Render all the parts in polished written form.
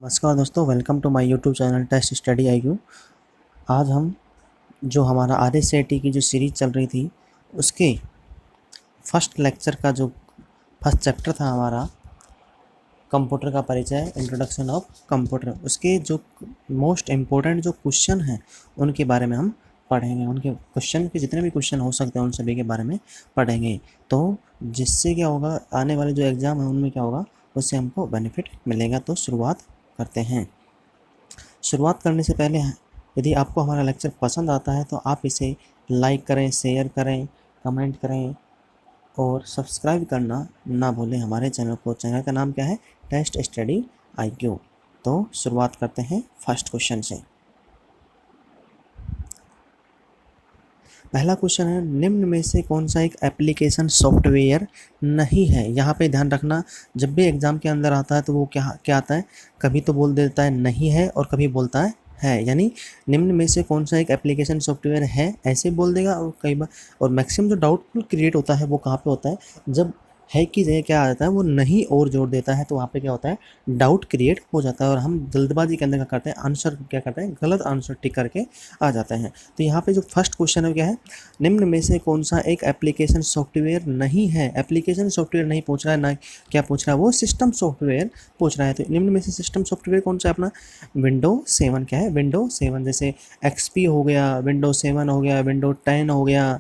नमस्कार दोस्तों, welcome to my YouTube channel test study IQ। आज हम जो हमारा RSAT की जो सीरीज़ चल रही थी उसके फर्स्ट लेक्चर का जो फर्स्ट चैप्टर था हमारा कंप्यूटर का परिचय, इंट्रोडक्शन ऑफ कंप्यूटर, उसके जो मोस्ट इम्पोर्टेंट जो क्वेश्चन हैं उनके बारे में हम पढ़ेंगे। उनके क्वेश्चन के जितने भी क्वेश्चन हो सकते हैं उन सभी के बारे में पढ़ेंगे, तो जिससे क्या होगा, आने वाले जो एग्ज़ाम है उनमें क्या होगा, उससे हमको बेनिफिट मिलेगा। तो शुरुआत करते हैं। शुरुआत करने से पहले यदि आपको हमारा लेक्चर पसंद आता है तो आप इसे लाइक करें, शेयर करें, कमेंट करें और सब्सक्राइब करना ना भूलें हमारे चैनल को। चैनल का नाम क्या है? Test study IQ। तो शुरुआत करते हैं फर्स्ट क्वेश्चन से। पहला क्वेश्चन है, निम्न में से कौन सा एक एप्लीकेशन सॉफ्टवेयर नहीं है? यहाँ पे ध्यान रखना, जब भी एग्ज़ाम के अंदर आता है तो वो क्या क्या आता है, कभी तो बोल देता है नहीं है और कभी बोलता है। यानी निम्न में से कौन सा एक एप्लीकेशन सॉफ्टवेयर है ऐसे बोल देगा। और कई बार और मैक्सिमम जो डाउटफुल क्रिएट होता है वो कहाँ पे होता है, जब है की जगह क्या आ जाता है वो नहीं और जोड़ देता है, तो वहाँ पे क्या होता है, डाउट क्रिएट हो जाता है और हम जल्दबाजी के अंदर क्या करते हैं, आंसर क्या करते हैं, गलत आंसर टिक करके आ जाते हैं। तो यहाँ पे जो फर्स्ट क्वेश्चन है क्या है, निम्न में से कौन सा एक एप्लीकेशन सॉफ्टवेयर नहीं है? एप्लीकेशन सॉफ्टवेयर नहीं पूछ रहा है, ना क्या पूछ रहा है, वो सिस्टम सॉफ्टवेयर पूछ रहा है। तो निम्न में से सिस्टम सॉफ्टवेयर कौन सा है अपना? विंडो 7 क्या है? विंडो 7, जैसे XP हो गया, विंडो 7 हो गया, विंडो 10 हो गया,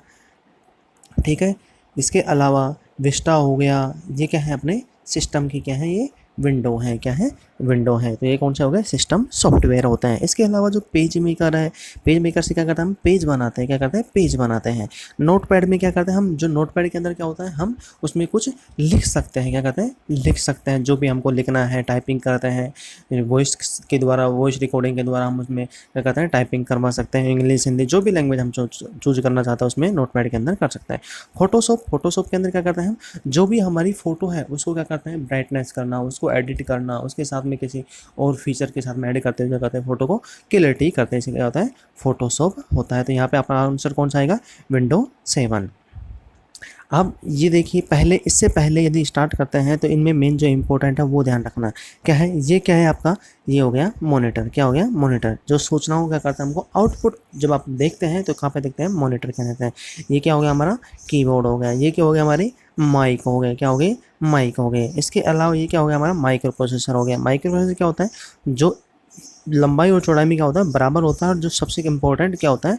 ठीक है। इसके अलावा विस्टा हो गया, ये क्या है, अपने सिस्टम की क्या है, ये विंडो है। क्या है? विंडो है। तो ये कौन सा हो गया? सिस्टम सॉफ्टवेयर होता है। इसके अलावा जो पेज मेकर है, पेज मेकर से क्या करते हैं हम, पेज बनाते हैं। क्या करते हैं? पेज बनाते हैं। नोटपैड में क्या करते हैं हम, जो नोटपैड के अंदर क्या होता है, हम उसमें कुछ लिख सकते हैं। क्या करते हैं? लिख सकते हैं, जो भी हमको लिखना है, टाइपिंग करते हैं, वॉइस के द्वारा, वॉइस रिकॉर्डिंग के द्वारा हम उसमें क्या करते हैं, टाइपिंग करवा सकते हैं। इंग्लिश, हिंदी, जो भी लैंग्वेज हम चूज करना चाहते हैं उसमें नोटपैड के अंदर कर सकते हैं। फोटोशॉप के अंदर क्या करते हैं हम, जो भी हमारी फ़ोटो है उसको क्या करते हैं, ब्राइटनेस करना, उसको एडिट करना, उसके साथ में किसी और फीचर के साथ में एडिट करते हुए क्या करते हैं, फ़ोटो को क्लियरिटी करते हैं। इसलिए क्या होता है, फोटोशॉप होता है। तो यहाँ पे अपना आंसर कौन सा आएगा? विंडो 7। अब ये देखिए, पहले इससे पहले यदि स्टार्ट करते हैं तो इनमें मेन जो इंपॉर्टेंट है वो ध्यान रखना। क्या है ये? क्या है आपका? ये हो गया मॉनिटर। क्या हो गया? मॉनिटर। जो सूचनाओं क्या करता है हमको आउटपुट जब आप देखते हैं तो कहाँ पे देखते हैं, मॉनिटर क्या कहते हैं। ये क्या हो गया हमारा? कीबोर्ड हो गया। ये क्या हो गया हमारी? माइक हो गया। क्या हो गए? माइक हो गए। इसके अलावा ये क्या हो गया हमारा? माइक्रो प्रोसेसर हो गया। माइक्रो प्रोसेसर क्या होता है, जो लंबाई और चौड़ाई में क्या होता है, बराबर होता है। और जो सबसे इम्पोर्टेंट क्या होता है,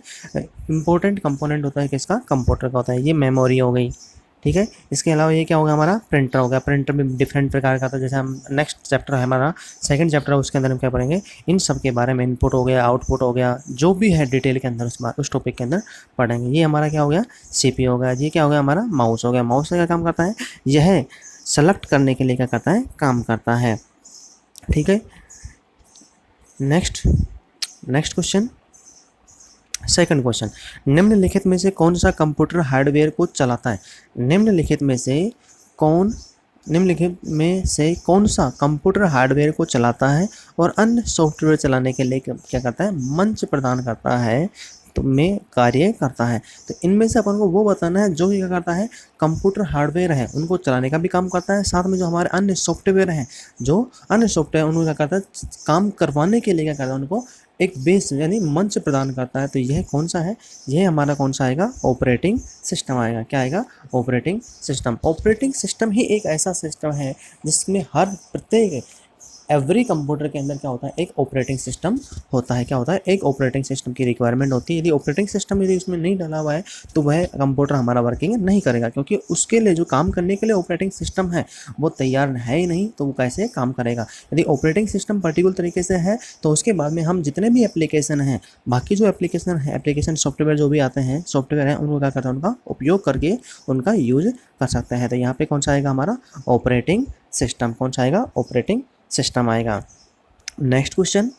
इम्पोर्टेंट कंपोनेंट होता है किसका? कंप्यूटर का होता है। ये मेमोरी हो गई, ठीक है। इसके अलावा ये क्या होगा हमारा? प्रिंटर हो गया। प्रिंटर में डिफरेंट प्रकार का था, जैसे हम नेक्स्ट चैप्टर है हमारा, सेकंड चैप्टर है, उसके अंदर हम क्या पढ़ेंगे, इन सब के बारे में। इनपुट हो गया, आउटपुट हो गया, जो भी है डिटेल के अंदर उस टॉपिक के अंदर पढ़ेंगे। ये हमारा क्या हो गया? CPU हो गया। ये क्या हो गया हमारा? माउस हो गया। माउस का क्या काम करता है? यह सेलेक्ट करने के लिए क्या करता है, काम करता है, ठीक है। नेक्स्ट क्वेश्चन, सेकंड क्वेश्चन, निम्नलिखित में से कौन सा कंप्यूटर हार्डवेयर को चलाता है? निम्नलिखित में से कौन सा कंप्यूटर हार्डवेयर को चलाता है और अन्य सॉफ्टवेयर चलाने के लिए क्या करता है, मंच प्रदान करता है, तो में कार्य करता है। तो इनमें से अपन को वो बताना है जो क्या करता है, कंप्यूटर हार्डवेयर है उनको चलाने का भी काम करता है, साथ में जो हमारे अन्य सॉफ्टवेयर हैं, जो अन्य सॉफ्टवेयर उनको क्या करता है, काम करवाने के लिए क्या करता है, उनको एक बेस यानी मंच प्रदान करता है। तो यह कौन सा है? यह हमारा कौन सा आएगा? ऑपरेटिंग सिस्टम आएगा। क्या आएगा? Operating system. ऑपरेटिंग सिस्टम ही एक ऐसा सिस्टम है जिसमें हर प्रत्येक एवरी कंप्यूटर के अंदर क्या होता है, एक ऑपरेटिंग सिस्टम होता है। क्या होता है? एक ऑपरेटिंग सिस्टम की रिक्वायरमेंट होती है। यदि ऑपरेटिंग सिस्टम यदि उसमें नहीं डाला हुआ है तो वह कंप्यूटर हमारा वर्किंग नहीं करेगा, क्योंकि उसके लिए जो काम करने के लिए ऑपरेटिंग सिस्टम है वो तैयार है ही नहीं, तो वो कैसे काम करेगा। यदि ऑपरेटिंग सिस्टम पर्टिकुलर तरीके से है तो उसके बाद में हम जितने भी एप्लीकेशन हैं, बाकी जो एप्लीकेशन है, एप्लीकेशन सॉफ्टवेयर जो भी आते हैं, सॉफ्टवेयर हैं, उनको क्या करते हैं, उनका उपयोग करके उनका यूज कर सकते हैं। तो यहाँ पे कौन सा आएगा हमारा? Operating system. कौन सा आएगा? ऑपरेटिंग सिस्टम आएगा। नेक्स्ट क्वेश्चन,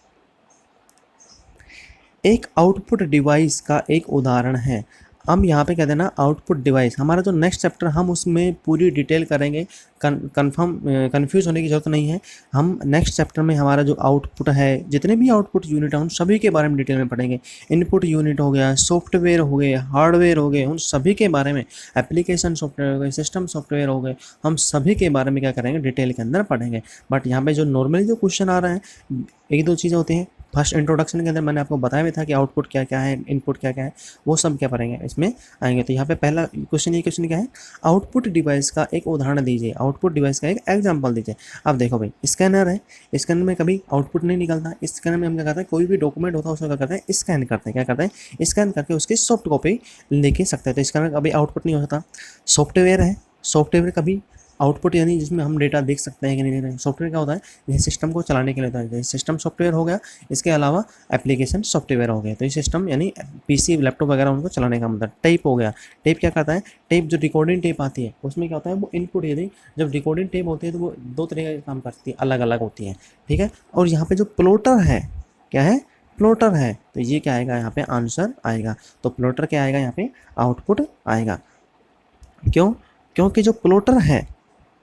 एक आउटपुट डिवाइस का एक उदाहरण है। हम यहाँ पे कह देना आउटपुट डिवाइस, हमारा जो नेक्स्ट चैप्टर हम उसमें पूरी डिटेल करेंगे, कन्फ्यूज़ होने की ज़रूरत नहीं है। हम नेक्स्ट चैप्टर में हमारा जो आउटपुट है, जितने भी आउटपुट यूनिट हैं उन सभी के बारे में डिटेल में पढ़ेंगे। इनपुट यूनिट हो गया, सॉफ्टवेयर हो गए, हार्डवेयर हो गए, उन सभी के बारे में, एप्लीकेशन सॉफ्टवेयर हो गए, सिस्टम सॉफ्टवेयर हो गए, हम सभी के बारे में क्या करेंगे, डिटेल के अंदर पढ़ेंगे। बट यहाँ पे जो नॉर्मली जो क्वेश्चन आ रहे हैं, एक दो चीज़ें होती हैं। फर्स्ट इंट्रोडक्शन के अंदर मैंने आपको बताया भी था कि आउटपुट क्या क्या है, इनपुट क्या क्या है, वो सब क्या पढ़ेंगे इसमें आएंगे। तो यहाँ पे पहला क्वेश्चन, ये क्वेश्चन क्या है, आउटपुट डिवाइस का एक उदाहरण दीजिए, आउटपुट डिवाइस का एक एग्जाम्पल दीजिए। अब देखो भाई, स्कैनर है, स्कैनर में कभी आउटपुट नहीं निकलता। स्कैनर में हम क्या करते हैं, कोई भी डॉक्यूमेंट होता है उसको क्या करते हैं, स्कैन करते हैं। क्या करते हैं, स्कैन करके उसकी सॉफ्ट कॉपी लेके सकते हैं। तो स्कैनर कभी आउटपुट नहीं हो सकता। सॉफ्टवेयर है, सॉफ्टवेयर कभी आउटपुट यानी जिसमें हम डेटा देख सकते हैं कि नहीं देख रहे हैं। सॉफ्टवेयर क्या होता है, यह सिस्टम को चलाने के लिए होता है। जैसे सिस्टम सॉफ्टवेयर हो गया, इसके अलावा एप्लीकेशन सॉफ्टवेयर हो गया। तो ये सिस्टम यानी पीसी, लैपटॉप वगैरह उनको चलाने का मतलब। टेप हो गया, टेप क्या करता है, टेप जो रिकॉर्डिंग टेप आती है उसमें क्या होता है, वो इनपुट, यदि जब रिकॉर्डिंग टेप होती है तो वो दो तरीके का काम करती है, अलग अलग होती है, ठीक है। और यहाँ पे जो प्लॉटर है, क्या है, प्लॉटर है, तो ये क्या आएगा, यहाँ पे आंसर आएगा। तो प्लॉटर क्या आएगा, यहाँ पे आउटपुट आएगा। क्यों, क्योंकि जो प्लॉटर है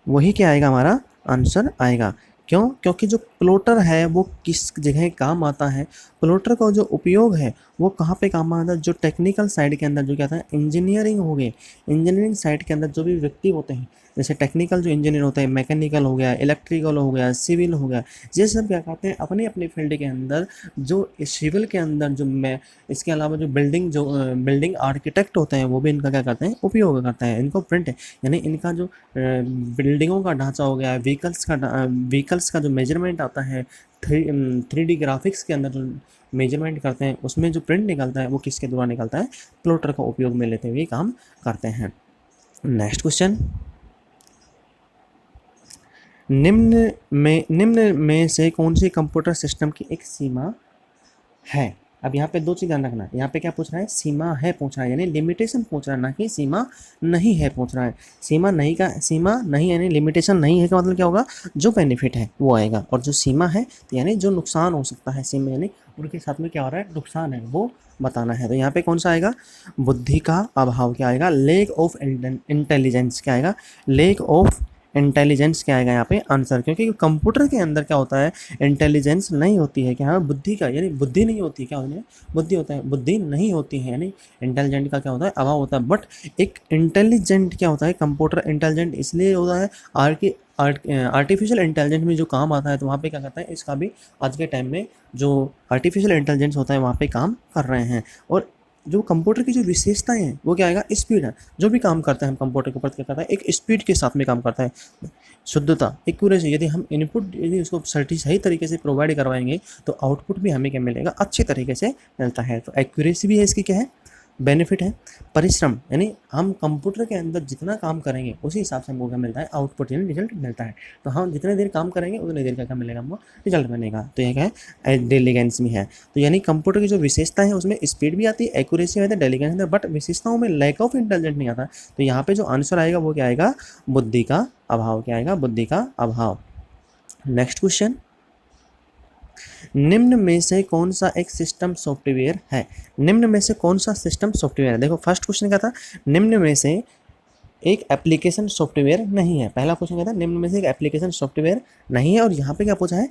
वही क्या आएगा, हमारा आंसर आएगा। क्यों, क्योंकि जो प्लॉटर है वो किस जगह काम आता है, प्लॉटर का जो उपयोग है वो कहाँ पे काम आता है, जो टेक्निकल साइड के अंदर, जो क्या था, इंजीनियरिंग हो गई, इंजीनियरिंग साइड के अंदर जो भी व्यक्ति होते हैं, जैसे टेक्निकल जो इंजीनियर होते हैं, मैकेनिकल हो गया, इलेक्ट्रिकल हो गया, सिविल हो गया, ये सब क्या कहते हैं, अपने अपने फील्ड के अंदर, जो सिविल के अंदर जो मैं, इसके अलावा जो बिल्डिंग आर्किटेक्ट होते हैं वो भी इनका क्या करते हैं, उपयोग करते हैं। इनको प्रिंट यानी इनका जो बिल्डिंगों का ढांचा हो गया, व्हीकल्स का जो मेजरमेंट आता है, 3D ग्राफिक्स के अंदर जो मेजरमेंट करते हैं उसमें जो प्रिंट निकलता है वो किसके द्वारा निकलता है, प्लॉटर का उपयोग में लेते हुए काम करते हैं। नेक्स्ट क्वेश्चन, निम्न में से कौन सी कंप्यूटर सिस्टम की एक सीमा है। अब यहाँ पे दो चीज़ ध्यान रखना है, यहाँ पे क्या पूछ रहा है, सीमा है पूछ रहा है, यानी लिमिटेशन पूछ रहा है, ना कि सीमा नहीं है पूछ रहा है। सीमा नहीं यानी लिमिटेशन नहीं है का मतलब क्या होगा, जो बेनिफिट है वो आएगा, और जो सीमा है तो यानी जो नुकसान हो सकता है, सीमा यानी उनके साथ में क्या हो रहा है, नुकसान है, वो बताना है। तो यहाँ पे कौन सा आएगा, बुद्धि का अभाव क्या आएगा, लेक ऑफ इंटेलिजेंस क्या आएगा, लेक ऑफ इंटेलिजेंस क्या आएगा यहाँ पे आंसर। क्योंकि कंप्यूटर के अंदर क्या होता है, इंटेलिजेंस नहीं होती है, क्या है, बुद्धि का, यानी बुद्धि नहीं होती है, क्या होती है, बुद्धि होता है, बुद्धि नहीं होती है, यानी इंटेलिजेंट का क्या होता है, अभाव होता है। बट एक इंटेलिजेंट क्या होता है, कंप्यूटर इंटेलिजेंट इसलिए होता है, आर्टिफिशियल इंटेलिजेंस में जो काम आता है, तो वहाँ पे क्या करता है, इसका भी आज के टाइम में जो आर्टिफिशियल इंटेलिजेंस होता है वहाँ पे काम कर रहे हैं। और जो कंप्यूटर की जो विशेषताएं हैं वो क्या आएगा, स्पीड है। जो भी काम करता है हम कंप्यूटर के ऊपर क्या करता है, एक स्पीड के साथ में काम करता है, शुद्धता, एक्यूरेसी। यदि हम इनपुट यदि उसको सही तरीके से प्रोवाइड करवाएंगे तो आउटपुट भी हमें क्या मिलेगा, अच्छे तरीके से मिलता है। तो एक्यूरेसी भी है इसकी, क्या है, बेनिफिट है। परिश्रम यानी हम कंप्यूटर के अंदर जितना काम करेंगे उसी हिसाब से हमको क्या मिलता है, आउटपुट यानी रिजल्ट मिलता है। तो हम जितने देर काम करेंगे उतनी देर का क्या मिलेगा, हमको रिजल्ट मिलेगा। तो यह क्या है, डेलीगेंस में है। तो यानी कंप्यूटर की जो विशेषता है उसमें स्पीड भी आती है, एक्यूरेसी आती है, डेलीगेंस आता है, बट विशेषताओं में लैक ऑफ इंटेलिजेंट नहीं आता। तो यहाँ पे जो आंसर आएगा वो क्या आएगा, बुद्धि का अभाव, क्या आएगा, बुद्धि का अभाव। नेक्स्ट क्वेश्चन, निम्न में से कौन सा एक सिस्टम सॉफ्टवेयर है, निम्न में से कौन सा सिस्टम सॉफ्टवेयर है। देखो फर्स्ट क्वेश्चन क्या था, निम्न में से एक एप्लीकेशन सॉफ्टवेयर नहीं है। पहला क्वेश्चन क्या था, निम्न में से एक एप्लीकेशन सॉफ्टवेयर नहीं है, और यहाँ पे क्या पूछा है,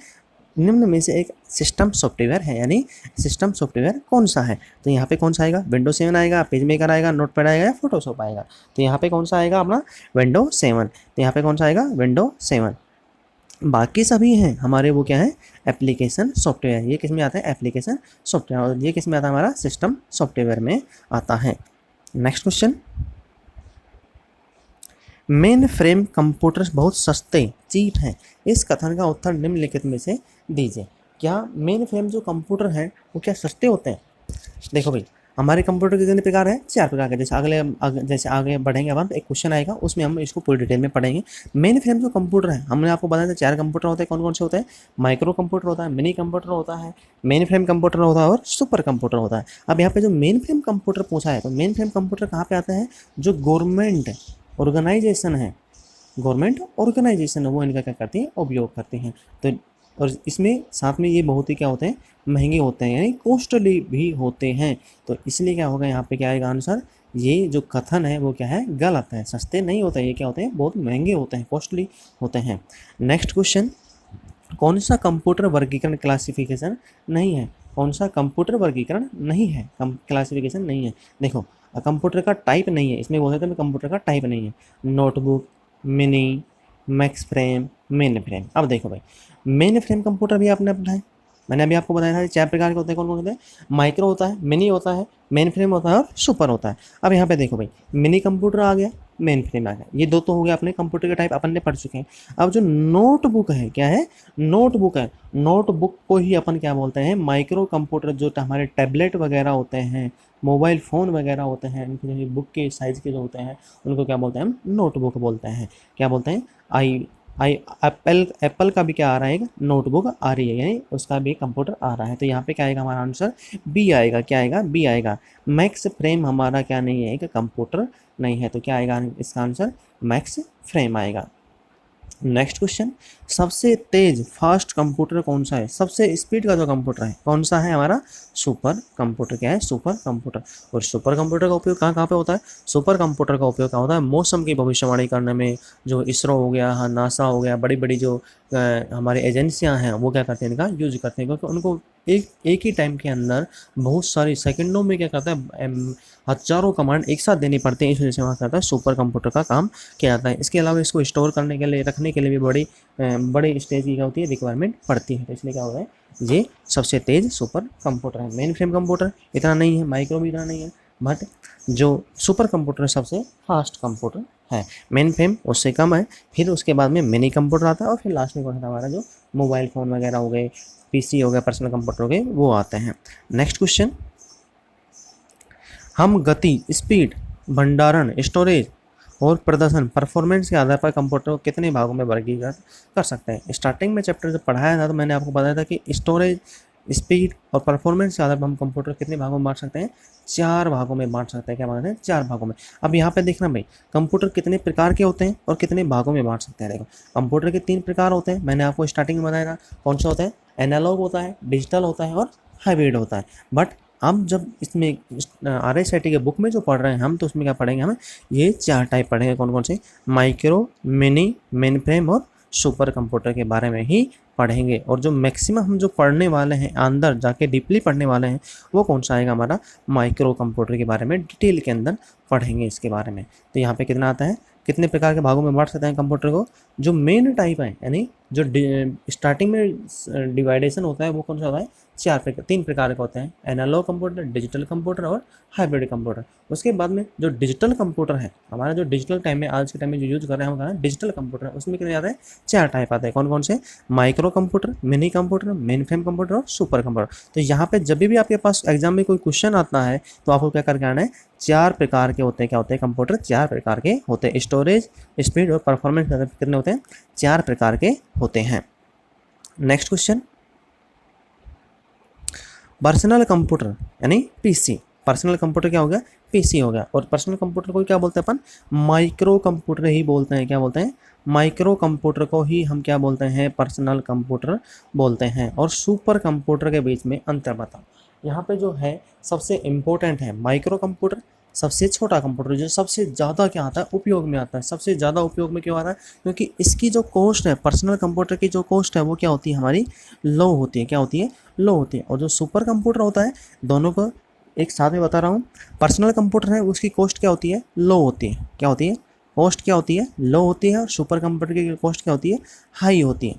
निम्न में से एक सिस्टम सॉफ्टवेयर है, यानी सिस्टम सॉफ्टवेयर कौन सा है। तो यहाँ पे कौन सा आएगा, विंडो 7 आएगा, पेज मेकर आएगा, नोटपैड आएगा, या फोटोशॉप आएगा। तो यहाँ पे कौन सा आएगा अपना, विंडो 7। तो यहाँ पे कौन सा आएगा, विंडो 7। बाकी सभी हैं हमारे वो क्या है, एप्लीकेशन सॉफ्टवेयर। ये किस में आता है, एप्लीकेशन सॉफ्टवेयर, और ये किस में आता है, हमारा सिस्टम सॉफ्टवेयर में आता है। Next question, main frame computers बहुत सस्ते चीप हैं, इस कथन का उत्तर निम्नलिखित में से दीजिए। क्या मेन फ्रेम जो कंप्यूटर हैं वो क्या सस्ते होते हैं। देखो भाई, हमारे कंप्यूटर कितने प्रकार हैं, 4 प्रकार के। जैसे आगे बढ़ेंगे अब हम, एक क्वेश्चन आएगा उसमें हम इसको पूरी डिटेल में पढ़ेंगे। मेन फ्रेम जो कंप्यूटर है, हमने आपको बताया था 4 कंप्यूटर होते हैं। कौन कौन से होते हैं, माइक्रो कंप्यूटर होता है, मिनी कंप्यूटर होता है, मेन फ्रेम कंप्यूटर होता है, और सुपर कंप्यूटर होता है। अब यहाँ पे जो मेन फ्रेम कंप्यूटर पूछा है, तो मेन फ्रेम कंप्यूटर कहाँ पे आता है, जो गवर्नमेंट ऑर्गेनाइजेशन है, गवर्नमेंट ऑर्गेनाइजेशन है वो इनका क्या करती है, उपयोग करती हैं। तो और इसमें साथ में ये बहुत ही क्या होते हैं, महंगे होते हैं, यानी कॉस्टली भी होते हैं। तो इसलिए क्या होगा यहाँ पे, क्या आएगा आंसर, ये जो कथन है वो क्या है, गलत है। सस्ते नहीं होते, ये क्या होते हैं, बहुत महंगे होते हैं, कॉस्टली होते हैं। नेक्स्ट क्वेश्चन, कौन सा कंप्यूटर वर्गीकरण क्लासिफिकेशन नहीं है? कौन सा कंप्यूटर वर्गीकरण नहीं है, क्लासिफिकेशन नहीं है? देखो, कंप्यूटर का टाइप नहीं है, इसमें बोल सकते हैं कंप्यूटर का टाइप नहीं है। Notebook, mini, max frame, main frame. अब देखो भाई, मेन फ्रेम कंप्यूटर भी आपने अपना है, मैंने अभी आपको बताया था 4 प्रकार के होते हैं। कौन कौन होते हैं? माइक्रो होता है, मिनी होता है, मेन फ्रेम होता है और सुपर होता है। अब यहाँ पे देखो भाई, मिनी कंप्यूटर आ गया, मेन फ्रेम आ गया, ये दो तो हो गया अपने कंप्यूटर के टाइप, अपन ने पढ़ चुके हैं। अब जो नोटबुक है, क्या है, नोटबुक है, नोटबुक को ही अपन क्या बोलते हैं, माइक्रो कंप्यूटर। जो हमारे टैबलेट वगैरह होते हैं, मोबाइल फ़ोन वगैरह होते हैं, इनके जो बुक के साइज़ के जो होते हैं, उनको क्या बोलते हैं, हम नोटबुक बोलते हैं। क्या बोलते हैं? आई आई एप्पल का भी क्या आ रहा है, एक नोटबुक आ रही है, यानी उसका भी कंप्यूटर आ रहा है। तो यहाँ पे क्या आएगा हमारा आंसर, बी आएगा। क्या आएगा? बी आएगा। मैक्स फ्रेम हमारा क्या नहीं है, एक कंप्यूटर नहीं है। तो क्या आएगा इसका आंसर, मैक्स फ्रेम आएगा। नेक्स्ट क्वेश्चन, सबसे तेज फास्ट कंप्यूटर कौन सा है? सबसे स्पीड का जो कंप्यूटर है कौन सा है हमारा? Super computer. क्या है? Super computer. और सुपर कंप्यूटर का उपयोग कहाँ कहाँ पे होता है? सुपर कंप्यूटर का उपयोग क्या होता है? मौसम की भविष्यवाणी करने में, जो इसरो हो गया, हाँ नासा हो गया, बड़ी बड़ी जो हमारी एजेंसियां हैं वो क्या करते हैं, इनका यूज करते हैं, क्योंकि उनको एक ही टाइम के अंदर बहुत सारी सेकंडों में क्या करता है, हजारों कमांड एक साथ देनी पड़ती है। इस वजह से वहाँ करता है सुपर कंप्यूटर का काम किया जाता है। इसके अलावा इसको स्टोर करने के लिए, रखने के लिए भी बड़ी स्टेज की क्या होती है, रिक्वायरमेंट पड़ती है। तो इसलिए क्या होता है, ये सबसे तेज सुपर कंप्यूटर है। मेन फ्रेम कंप्यूटर इतना नहीं है, माइक्रो भी इतना नहीं है, बट जो सुपर कंप्यूटर सबसे फास्ट कंप्यूटर है। मेन फ्रेम उससे कम है, फिर उसके बाद में मिनी कंप्यूटर आता है, और फिर लास्ट में कौन सा हमारा जो मोबाइल फ़ोन वगैरह हो गए, पीसी हो गया, पर्सनल कंप्यूटर हो गए, वो आते हैं। नेक्स्ट क्वेश्चन, हम गति, स्पीड, भंडारण, स्टोरेज और प्रदर्शन, परफॉर्मेंस के आधार पर कंप्यूटर को कितने भागों में वर्गीकृत कर सकते हैं? स्टार्टिंग में चैप्टर जब पढ़ाया था तो मैंने आपको बताया था कि स्टोरेज, स्पीड और परफॉर्मेंस के आधार पर हम कंप्यूटर कितने भागों में बांट सकते हैं? 4 भागों में बांट सकते हैं। क्या बांटते हैं? 4 भागों में। अब यहाँ पे देखना भाई, कंप्यूटर कितने प्रकार के होते हैं और कितने भागों में बांट सकते हैं। देखो, कंप्यूटर के 3 प्रकार होते हैं, मैंने आपको स्टार्टिंग में बताया था। कौन सा होता है? एनालॉग होता है, डिजिटल होता है और हाइब्रिड होता है। बट हम जब इसमें RSIT के बुक में जो पढ़ रहे हैं हम, तो उसमें क्या पढ़ेंगे, हम ये 4 टाइप पढ़ेंगे। कौन कौन से? माइक्रो, मिनी, मेन फ्रेम और सुपर कंप्यूटर के बारे में ही पढ़ेंगे। और जो मैक्सिमम हम जो पढ़ने वाले हैं, अंदर जाके डीपली पढ़ने वाले हैं, वो कौन सा आएगा हमारा? माइक्रो कंप्यूटर के बारे में डिटेल के अंदर पढ़ेंगे इसके बारे में। तो यहाँ पे कितना आता है, कितने प्रकार के भागों में बांट सकते हैं कंप्यूटर को? जो मेन टाइप है, यानी जो स्टार्टिंग में डिवाइडेशन होता है, वो कौन सा होता है? 3 प्रकार के होते हैं, एनालॉग कंप्यूटर, डिजिटल कंप्यूटर और हाइब्रिड कंप्यूटर। उसके बाद में जो डिजिटल कंप्यूटर है, हमारा जो डिजिटल टाइम में आज के टाइम में जो यूज कर रहे हैं, हम डिजिटल कंप्यूटर, उसमें कितने आता है? 4 टाइप आते हैं। कौन कौन से? Micro computer, mini computer, main frame computer और सुपर कंप्यूटर। तो यहाँ पे जब भी आपके पास एग्जाम में कोई क्वेश्चन आता है, तो आपको क्या करके आना है? 4 प्रकार के होते हैं। क्या होते हैं? कंप्यूटर 4 प्रकार के होते हैं। स्टोरेज, स्पीड और परफॉर्मेंस कितने होते हैं? 4 प्रकार के होते हैं। नेक्स्ट क्वेश्चन, पर्सनल कंप्यूटर यानी पीसी। पर्सनल कंप्यूटर क्या हो गया? पीसी हो गया। और पर्सनल कंप्यूटर को क्या बोलते हैं अपन? माइक्रो कंप्यूटर ही बोलते हैं। क्या बोलते हैं? माइक्रो कंप्यूटर को ही हम क्या बोलते हैं? पर्सनल कंप्यूटर बोलते हैं। और सुपर कंप्यूटर के बीच में अंतर बताओ। यहाँ पे जो है सबसे इम्पोर्टेंट है माइक्रो कंप्यूटर, सबसे छोटा कंप्यूटर, जो सबसे ज़्यादा क्या आता है? उपयोग में आता है। सबसे ज़्यादा उपयोग में क्यों आ रहा है? क्योंकि इसकी जो कॉस्ट है, पर्सनल कंप्यूटर की जो कॉस्ट है, वो क्या होती है? हमारी लो होती है। क्या होती है? लो होती है। और जो सुपर कंप्यूटर होता है, दोनों को एक साथ में बता रहा हूँ, पर्सनल कंप्यूटर है उसकी कॉस्ट क्या होती है? लो होती है। क्या होती है? कॉस्ट क्या होती है? लो होती है। और सुपर कंप्यूटर की कॉस्ट क्या होती है? हाई होती है।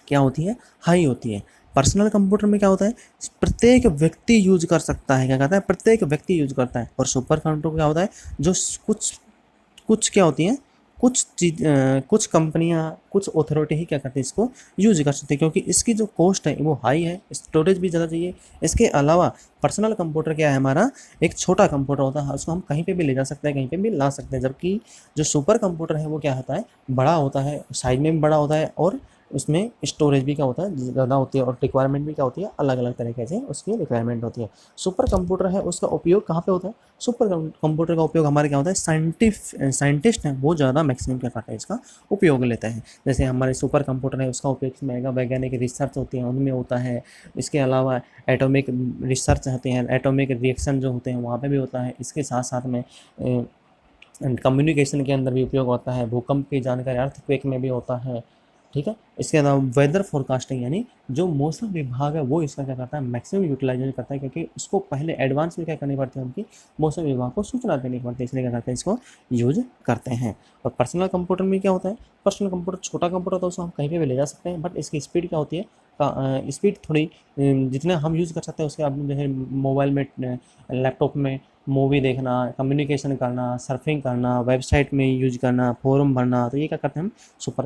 क्या होती है? हाई होती है। पर्सनल कंप्यूटर में क्या होता है? प्रत्येक व्यक्ति यूज कर सकता है। क्या कहता है? प्रत्येक व्यक्ति यूज करता है। और सुपर कंप्यूटर क्या होता है? जो कुछ कुछ क्या होती हैं, कुछ कंपनियां, कुछ अथॉरिटी ही क्या करती है? इसको यूज कर सकती है, क्योंकि इसकी जो कॉस्ट है वो हाई है, स्टोरेज भी ज़्यादा चाहिए। इसके अलावा पर्सनल कंप्यूटर क्या है हमारा? एक छोटा कंप्यूटर होता है, उसको हम कहीं पे भी ले जा सकते हैं, कहीं पे भी ला सकते हैं। जबकि जो सुपर कंप्यूटर है वो क्या होता है? बड़ा होता है, साइज में भी बड़ा होता है और उसमें स्टोरेज भी क्या होता है, ज़्यादा होती है, और रिक्वायरमेंट भी क्या होती है, अलग अलग तरीके से उसकी रिक्वायरमेंट होती है। सुपर कंप्यूटर है उसका उपयोग कहाँ पे होता है, सुपर कंप्यूटर का उपयोग हमारे क्या होता है, साइंटिस्ट हैं वो ज़्यादा मैक्सिमम क्या करते हैं, इसका उपयोग लेते हैं। जैसे हमारे सुपर कंप्यूटर है उसका उपयोग मेगा वैज्ञानिक रिसर्च होती है उनमें होता है। इसके अलावा एटॉमिक रिसर्च होते हैं, एटॉमिक रिएक्शन जो होते हैं वहाँ पे भी होता है। इसके साथ साथ में कम्युनिकेशन के अंदर भी उपयोग होता है, भूकंप की जानकारी अर्थक्वेक में भी होता है, ठीक है। इसके अलावा वेदर फोरकास्टिंग यानी जो मौसम विभाग है वो इसका क्या करता है, मैक्सिमम यूटिलाइजेशन करता है, क्योंकि उसको पहले एडवांस में क्या करनी पड़ती है, उनकी मौसम विभाग को सूचना देनी पड़ती है, इसलिए क्या करते हैं, इसको यूज करते हैं। और पर्सनल कंप्यूटर में क्या होता है, पर्सनल कंप्यूटर छोटा कंप्यूटर तो उसको हम कहीं पे भी ले जा सकते हैं, बट इसकी स्पीड क्या होती है, स्पीड थोड़ी जितना हम यूज़ कर सकते हैं उसके, आप जैसे मोबाइल में, लैपटॉप में मूवी देखना, कम्युनिकेशन करना, सर्फिंग करना, वेबसाइट में यूज करना, फोरम भरना, तो ये क्या करते हैं हम सुपर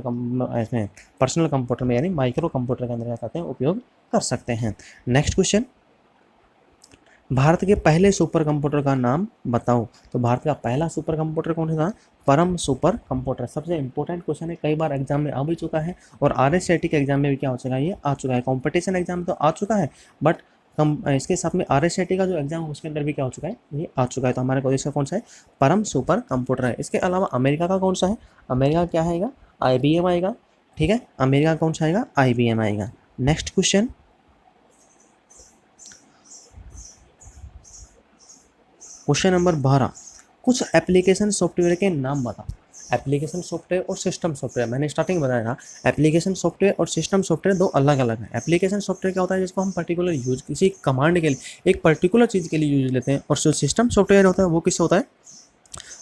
इसमें पर्सनल कंप्यूटर में यानी माइक्रो कंप्यूटर के अंदर क्या करते हैं, उपयोग कर सकते हैं। नेक्स्ट क्वेश्चन, भारत के पहले सुपर कंप्यूटर का नाम बताओ। तो भारत का पहला सुपर कंप्यूटर कौन सा था, परम सुपर कंप्यूटर। सबसे इंपॉर्टेंट क्वेश्चन है, कई बार एग्जाम में आ भी चुका है, और RSIT के एग्जाम में भी क्या हो चुका है, ये आ चुका है। कॉम्पिटिशन एग्जाम तो आ चुका है, बट इसके साथ में RSIT का जो एग्जाम है उसके अंदर भी क्या हो चुका है, ये आ चुका है। तो हमारे को इसका कौन सा है, परम सुपर कंप्यूटर है। इसके अलावा अमेरिका का कौन सा है, अमेरिका क्या आएगा, IBM आएगा, ठीक है। अमेरिका कौन सा आएगा, IBM आएगा। नेक्स्ट क्वेश्चन, क्वेश्चन नंबर 12, कुछ एप्लीकेशन सॉफ्टवेयर के नाम बताओ। एप्लीकेशन सॉफ्टवेयर और सिस्टम सॉफ्टवेयर, मैंने स्टार्टिंग बताया था, एप्लीकेशन सॉफ्टवेयर और सिस्टम सॉफ्टवेयर दो अलग अलग है। एप्लीकेशन सॉफ्टवेयर क्या होता है, जिसको हम पर्टिकुलर यूज किसी कमांड के लिए, एक पर्टिकुलर चीज़ के लिए यूज लेते हैं, और जो सिस्टम सॉफ्टवेयर होता है वो किससे होता है,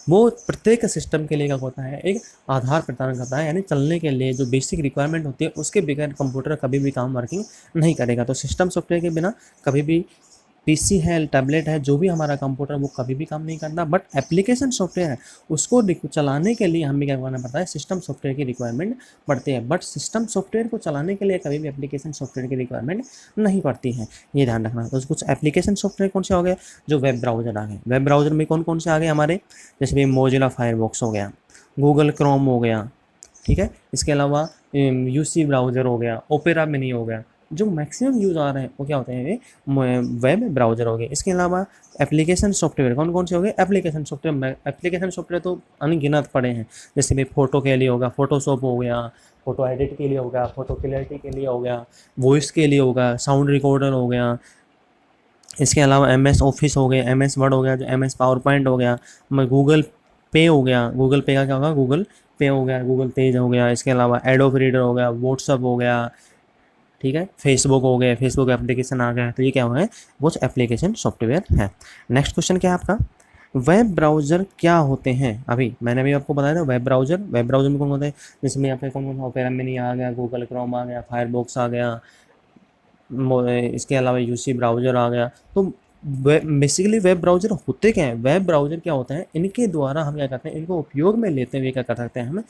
वो प्रत्येक सिस्टम के लिए क्या होता है, एक आधार प्रदान करता है, यानी चलने के लिए जो बेसिक रिक्वायरमेंट होती है उसके बगैर कंप्यूटर कभी भी काम वर्किंग नहीं करेगा। तो सिस्टम सॉफ्टवेयर के बिना कभी भी PC है, टैबलेट है, जो भी हमारा कंप्यूटर, वो कभी भी काम नहीं करता। बट एप्लीकेशन सॉफ्टवेयर है उसको चलाने के लिए हमें क्या करना पड़ता है, सिस्टम सॉफ्टवेयर की रिक्वायरमेंट पड़ती है। बट सिस्टम सॉफ्टवेयर को चलाने के लिए कभी भी एप्लीकेशन सॉफ्टवेयर की रिक्वायरमेंट नहीं पड़ती है, ये ध्यान रखना। तो कुछ एप्लीकेशन सॉफ्टवेयर कौन से हो गए, जो वेब ब्राउजर आ गए। वेब ब्राउजर में कौन कौन से आ गए हमारे, जैसे भी मोजिला फायरफॉक्स हो गया, गूगल क्रोम हो गया, ठीक है। इसके अलावा UC ब्राउज़र हो गया, ओपेरा मिनी हो गया। जो मैक्सिमम यूज़ आ रहे हैं वो क्या होते हैं, ये वेब ब्राउज़र हो गए। इसके अलावा एप्लीकेशन सॉफ्टवेयर कौन कौन से हो गए, एप्लीकेशन सॉफ्टवेयर तो अनगिनत पड़े हैं। जैसे भी फ़ोटो के लिए होगा, फोटोशॉप हो गया, फ़ोटो एडिट के लिए हो गया, फ़ोटो क्लियरिटी के लिए हो गया, वॉइस के लिए होगा, साउंड रिकॉर्डर हो गया। इसके अलावा MS ऑफिस हो गया, MS वर्ड हो गया, जो MS पावर पॉइंट हो गया, गूगल पे हो गया, गूगल पे का क्या होगा, गूगल पे हो गया, गूगल पेज हो गया। इसके अलावा एडोब रीडर हो गया, व्हाट्सअप हो गया, ठीक है, फेसबुक हो गया, फेसबुक एप्लीकेशन आ गया। तो ये क्या है, कुछ एप्लीकेशन सॉफ्टवेयर है। नेक्स्ट क्वेश्चन क्या है आपका, वेब ब्राउज़र क्या होते हैं। अभी मैंने अभी आपको बताया था वेब ब्राउज़र में कौन होता है, जिसमें आपके कौन कौन सा, ओपेरा मिनी आ गया, गूगल क्रोम आ गया, फायरफॉक्स आ गया, इसके अलावा UC ब्राउज़र आ गया। तो बेसिकली वेब ब्राउज़र होते क्या हैं, वेब ब्राउज़र क्या होता है, इनके द्वारा हम क्या करते हैं, इनको उपयोग में लेते हुए क्या कर सकते हैं, हम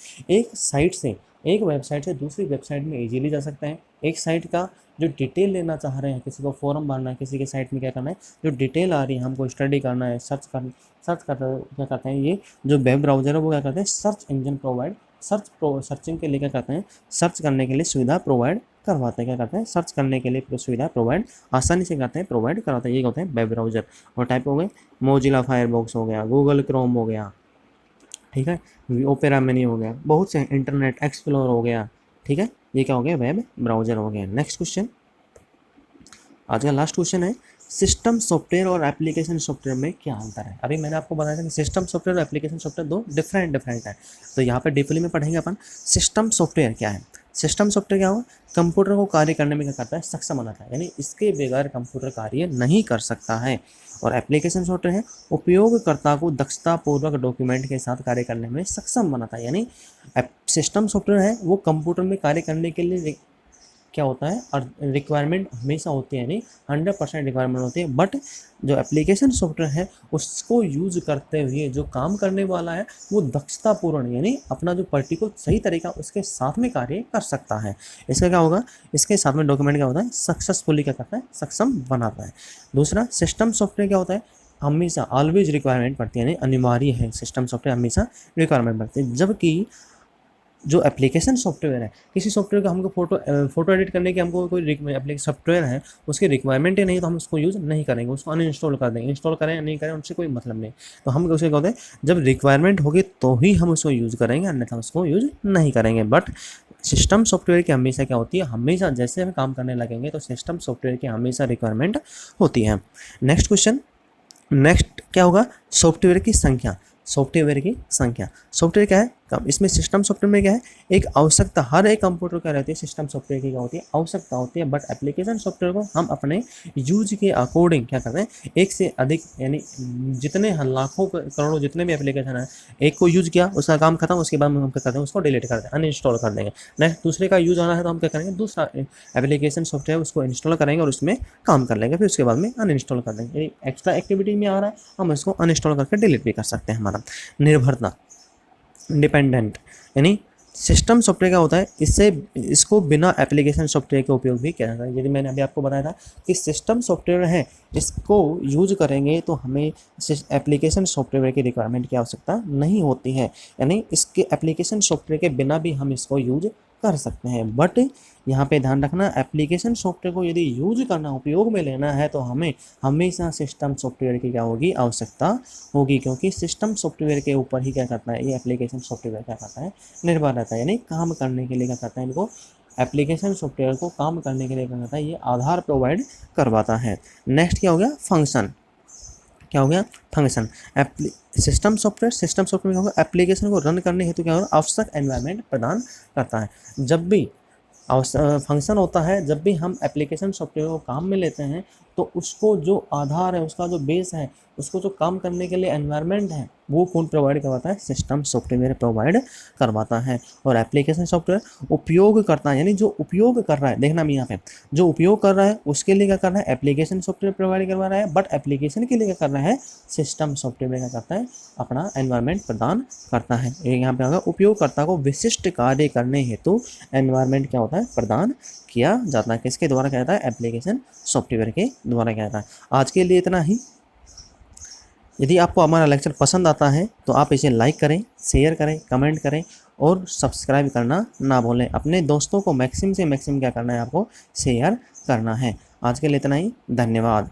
एक वेबसाइट से दूसरी वेबसाइट में इजीली जा सकते हैं। एक साइट का जो डिटेल लेना चाह रहे हैं, किसी को फॉर्म भरना है, किसी के साइट में क्या करना है, जो डिटेल आ रही है हमको स्टडी करना है, सर्च कर क्या करते हैं, ये जो वेब ब्राउज़र है वो क्या करते हैं, सर्च इंजन प्रोवाइड, सर्चिंग के लिए क्या करते हैं, सर्च करने के लिए सुविधा प्रोवाइड करवाते हैं। क्या करते हैं, सर्च करने के लिए सुविधा प्रोवाइड आसानी से करते हैं, प्रोवाइड कराते हैं। ये होते हैं वेब ब्राउज़र। और टाइप हो गए, मोजिला फायरफॉक्स हो गया, गूगल क्रोम हो गया, ठीक है, ओपेरा मिनी हो गया, बहुत से, इंटरनेट एक्सप्लोर हो गया, ठीक है। ये क्या हो गया, वेब ब्राउज़र हो गया। नेक्स्ट क्वेश्चन, आज का लास्ट क्वेश्चन है, सिस्टम सॉफ्टवेयर और एप्लीकेशन सॉफ्टवेयर में क्या अंतर है। अभी मैंने आपको बताया था कि सिस्टम सॉफ्टवेयर और एप्लीकेशन सॉफ्टवेयर दो डिफरेंट है। तो यहाँ पर डीपली में पढ़ेंगे अपन सिस्टम सॉफ्टवेयर क्या है। सिस्टम सॉफ्टवेयर क्या होगा, कंप्यूटर को कार्य करने में क्या करता है, सक्षम बनाता है, यानी इसके बगैर कंप्यूटर कार्य नहीं कर सकता है। और एप्लीकेशन सॉफ्टवेयर है, उपयोगकर्ता को दक्षतापूर्वक डॉक्यूमेंट के साथ कार्य करने में सक्षम बनाता है। यानी सिस्टम सॉफ्टवेयर है वो कंप्यूटर में कार्य करने के लिए क्या होता है, और रिक्वायरमेंट हमेशा होती है, यानी 100% रिक्वायरमेंट होती है। बट जो एप्लीकेशन सॉफ्टवेयर है उसको यूज करते हुए जो काम करने वाला है वो दक्षतापूर्ण, यानी अपना जो पर्टिकुलर सही तरीका उसके साथ में कार्य कर सकता है। इसका क्या होगा, इसके साथ में डॉक्यूमेंट क्या होता है, सक्सेसफुली क्या करता है, सक्षम बनाता है। दूसरा, सिस्टम सॉफ्टवेयर क्या होता है, हमेशा ऑलवेज रिक्वायरमेंट पड़ती है, यानी अनिवार्य है, सिस्टम सॉफ्टवेयर हमेशा रिक्वायरमेंट पड़ती है। जबकि जो एप्लीकेशन सॉफ्टवेयर है, किसी सॉफ्टवेयर का हमको फोटो एडिट करने की हमको कोई सॉफ्टवेयर है उसकी रिक्वायरमेंट ही नहीं तो हम उसको यूज़ नहीं करेंगे, उसको अनइंस्टॉल कर देंगे। इंस्टॉल करें या नहीं करें उनसे कोई मतलब नहीं। तो हम उसे कहते हैं जब रिक्वायरमेंट होगी तो ही हम उसको यूज़ करेंगे, अन्यथा उसको यूज़ नहीं करेंगे। बट सिस्टम सॉफ्टवेयर की हमेशा क्या होती है, हमेशा जैसे हम काम करने लगेंगे तो सिस्टम सॉफ्टवेयर की हमेशा रिक्वायरमेंट होती है। नेक्स्ट क्वेश्चन, नेक्स्ट क्या होगा, सॉफ्टवेयर की संख्या। सॉफ्टवेयर की संख्या, सॉफ्टवेयर क्या है, इसमें सिस्टम सॉफ्टवेयर में क्या है, एक आवश्यकता, हर एक कंप्यूटर क्या रहती है, सिस्टम सॉफ्टवेयर की क्या होती है, आवश्यकता होती है। बट एप्लीकेशन सॉफ्टवेयर को हम अपने यूज के अकॉर्डिंग क्या करते हैं, एक से अधिक, यानी जितने लाखों करोड़ों जितने भी एप्लीकेशन है, एक को यूज किया उसका काम खत्म, उसके बाद हम क्या करते हैं, उसको डिलीट कर दें, अनइंस्टॉल कर देंगे। नेक्स्ट दूसरे का यूज आना है तो हम क्या करेंगे, दूसरा एप्लीकेशन सॉफ्टवेयर उसको इंस्टॉल करेंगे और उसमें काम कर लेंगे, फिर उसके बाद में अनइंस्टॉल कर देंगे। एक्स्ट्रा एक्टिविटी में आ रहा है हम इसको अनइंस्टॉल करके डिलीट भी कर सकते हैं। हमारा निर्भरता, इंडिपेंडेंट, यानी सिस्टम सॉफ्टवेयर क्या होता है, इसको बिना एप्लीकेशन सॉफ्टवेयर के उपयोग भी किया जाता है। यदि मैंने अभी आपको बताया था कि सिस्टम सॉफ्टवेयर है, इसको यूज करेंगे तो हमें एप्लीकेशन सॉफ्टवेयर की रिक्वायरमेंट की आवश्यकता नहीं होती है, यानी इसके एप्लीकेशन सॉफ्टवेयर के बिना भी हम इसको यूज कर सकते हैं। बट यहाँ पे ध्यान रखना, एप्लीकेशन सॉफ्टवेयर को यदि यूज करना, उपयोग में लेना है तो हमें हमेशा सिस्टम सॉफ्टवेयर की क्या होगी, आवश्यकता होगी, क्योंकि सिस्टम सॉफ्टवेयर के ऊपर ही क्या करता है, ये एप्लीकेशन सॉफ्टवेयर क्या करता है, निर्भर रहता है। यानी काम करने के लिए क्या करता है, इनको एप्लीकेशन सॉफ्टवेयर को काम करने के लिए क्या करता है, ये आधार प्रोवाइड करवाता है। नेक्स्ट क्या हो गया, फंक्शन। क्या हो गया, फंक्शन। सिस्टम सॉफ्टवेयर क्या होगा, एप्लीकेशन को रन करने हेतु क्या होगा, आवश्यक एनवायरनमेंट प्रदान करता है। जब भी फंक्शन होता है, जब भी हम एप्लीकेशन सॉफ्टवेयर को काम में लेते हैं तो उसको जो आधार है, उसका जो बेस है, उसको जो काम करने के लिए एनवायरनमेंट है, वो कौन प्रोवाइड करवाता है, सिस्टम सॉफ्टवेयर प्रोवाइड करवाता है। और एप्लीकेशन सॉफ्टवेयर उपयोग करता है, यानी जो उपयोग कर रहा है, देखना भी यहाँ पे जो उपयोग कर रहा है उसके लिए क्या कर रहा है, एप्लीकेशन सॉफ्टवेयर प्रोवाइड करवा रहा है। बट एप्लीकेशन के लिए क्या कर रहा है, सिस्टम सॉफ्टवेयर क्या करता है, अपना एनवायरनमेंट प्रदान करता है। यहाँ पे होगा, उपयोगकर्ता को विशिष्ट कार्य करने हेतु एनवायरनमेंट क्या होता है, प्रदान किया जाता है। किसके द्वारा किया जाता है, एप्लीकेशन सॉफ्टवेयर के द्वारा किया जाता है। आज के लिए इतना ही। यदि आपको हमारा लेक्चर पसंद आता है तो आप इसे लाइक करें, शेयर करें, कमेंट करें और सब्सक्राइब करना ना भूलें। अपने दोस्तों को मैक्सिमम से मैक्सिमम क्या करना है, आपको शेयर करना है। आज के लिए इतना ही, धन्यवाद।